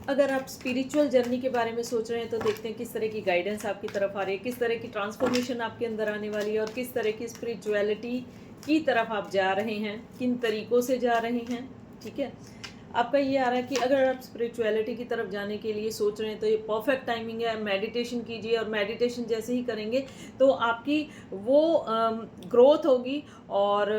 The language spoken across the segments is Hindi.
अगर आप स्पिरिचुअल जर्नी के बारे में सोच रहे हैं तो देखते हैं किस तरह की गाइडेंस आपकी तरफ आ रही है, किस तरह की ट्रांसफॉर्मेशन आपके अंदर आने वाली है और किस तरह की स्पिरिचुअलिटी की तरफ आप जा रहे हैं, किन तरीकों से जा रहे हैं। ठीक है, आपका ये आ रहा है कि अगर आप स्पिरिचुअलिटी की तरफ जाने के लिए सोच रहे हैं तो ये परफेक्ट टाइमिंग है, मेडिटेशन कीजिए और मेडिटेशन जैसे ही करेंगे तो आपकी वो ग्रोथ होगी और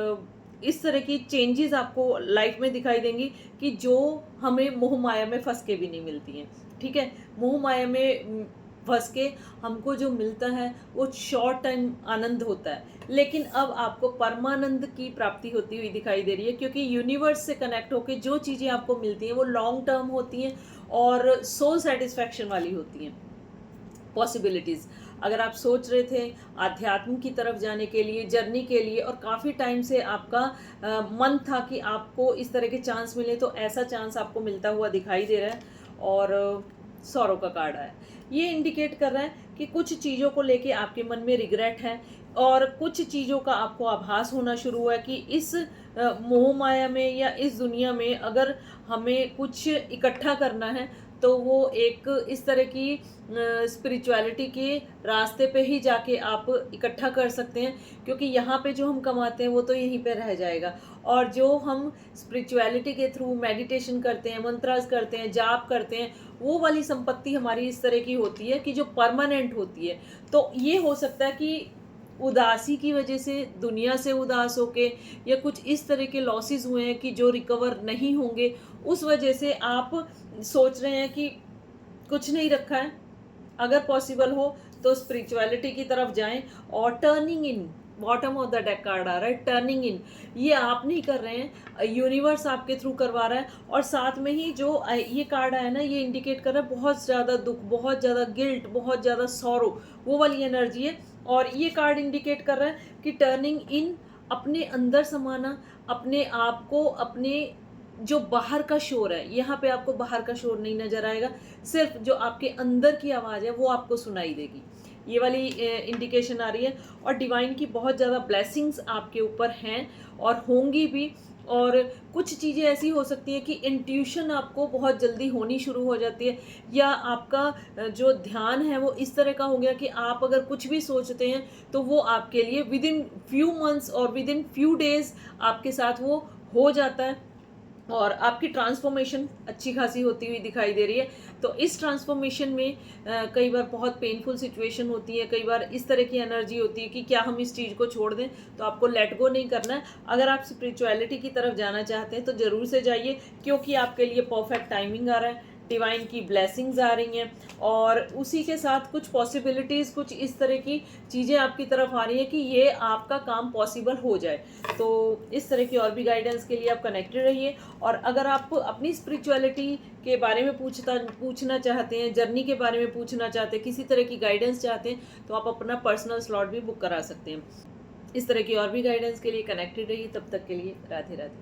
इस तरह की चेंजेस आपको लाइफ में दिखाई देंगी कि जो हमें मोह माया में फंस के भी नहीं मिलती हैं। ठीक है, मोह माया में फंस के हमको जो मिलता है वो शॉर्ट टाइम आनंद होता है, लेकिन अब आपको परमानंद की प्राप्ति होती हुई दिखाई दे रही है, क्योंकि यूनिवर्स से कनेक्ट होके जो चीज़ें आपको मिलती हैं वो लॉन्ग टर्म होती हैं और सोल सेटिस्फैक्शन वाली होती हैं। पॉसिबिलिटीज़, अगर आप सोच रहे थे आध्यात्म की तरफ जाने के लिए, जर्नी के लिए, और काफ़ी टाइम से आपका मन था कि आपको इस तरह के चांस मिले, तो ऐसा चांस आपको मिलता हुआ दिखाई दे रहा है। और सौरों का कार्ड आया, ये इंडिकेट कर रहा है कि कुछ चीज़ों को लेके आपके मन में रिग्रेट है और कुछ चीज़ों का आपको आभास होना शुरू हुआ है कि इस मोह माया में या इस दुनिया में अगर हमें कुछ इकट्ठा करना है तो वो एक इस तरह की स्पिरिचुअलिटी के रास्ते पे ही जाके आप इकट्ठा कर सकते हैं, क्योंकि यहाँ पे जो हम कमाते हैं वो तो यहीं पे रह जाएगा, और जो हम स्पिरिचुअलिटी के थ्रू मेडिटेशन करते हैं, मंत्रास करते हैं, जाप करते हैं, वो वाली संपत्ति हमारी इस तरह की होती है कि जो परमानेंट होती है। तो ये हो सकता है कि उदासी की वजह से, दुनिया से उदास होके, या कुछ इस तरह के लॉसेस हुए हैं कि जो रिकवर नहीं होंगे, उस वजह से आप सोच रहे हैं कि कुछ नहीं रखा है। अगर पॉसिबल हो तो स्पिरिचुअलिटी की तरफ जाएं और turning in, bottom of the deck card आ रहा है, टर्निंग इन, ये आप नहीं कर रहे हैं, यूनिवर्स आपके थ्रू करवा रहा है। और साथ में ही जो ये कार्ड आया ना, ये इंडिकेट कर रहा है बहुत ज़्यादा दुख, बहुत ज़्यादा गिल्ट, बहुत ज़्यादा सॉरो, वो वाली एनर्जी है। और ये कार्ड इंडिकेट कर रहा है कि टर्निंग इन, अपने अंदर समाना, अपने आप को, अपने जो बाहर का शोर है, यहाँ पे आपको बाहर का शोर नहीं नजर आएगा, सिर्फ जो आपके अंदर की आवाज़ है वो आपको सुनाई देगी, ये वाली इंडिकेशन आ रही है। और डिवाइन की बहुत ज़्यादा ब्लेसिंग्स आपके ऊपर हैं और होंगी भी। और कुछ चीज़ें ऐसी हो सकती हैं कि इंट्यूशन आपको बहुत जल्दी होनी शुरू हो जाती है, या आपका जो ध्यान है वो इस तरह का हो गया कि आप अगर कुछ भी सोचते हैं तो वो आपके लिए विद इन फ्यू मंथ्स और विद इन फ्यू डेज आपके साथ वो हो जाता है, और आपकी ट्रांसफॉर्मेशन अच्छी खासी होती हुई दिखाई दे रही है। तो इस ट्रांसफॉर्मेशन में कई बार बहुत पेनफुल सिचुएशन होती है, कई बार इस तरह की एनर्जी होती है कि क्या हम इस चीज़ को छोड़ दें, तो आपको लेट गो नहीं करना है। अगर आप स्पिरिचुअलिटी की तरफ जाना चाहते हैं तो ज़रूर से जाइए, क्योंकि आपके लिए परफेक्ट टाइमिंग आ रहा है, डिवाइन की ब्लेसिंग्स आ रही हैं, और उसी के साथ कुछ पॉसिबिलिटीज़, कुछ इस तरह की चीज़ें आपकी तरफ आ रही हैं कि ये आपका काम पॉसिबल हो जाए। तो इस तरह की और भी गाइडेंस के लिए आप कनेक्टेड रहिए। और अगर आप अपनी स्पिरिचुअलिटी के बारे में पूछना चाहते हैं, जर्नी के बारे में पूछना चाहते हैं, किसी तरह की गाइडेंस चाहते हैं, तो आप अपना पर्सनल स्लॉट भी बुक करा सकते हैं। इस तरह की और भी गाइडेंस के लिए कनेक्टेड रहिए। तब तक के लिए राधे राधे।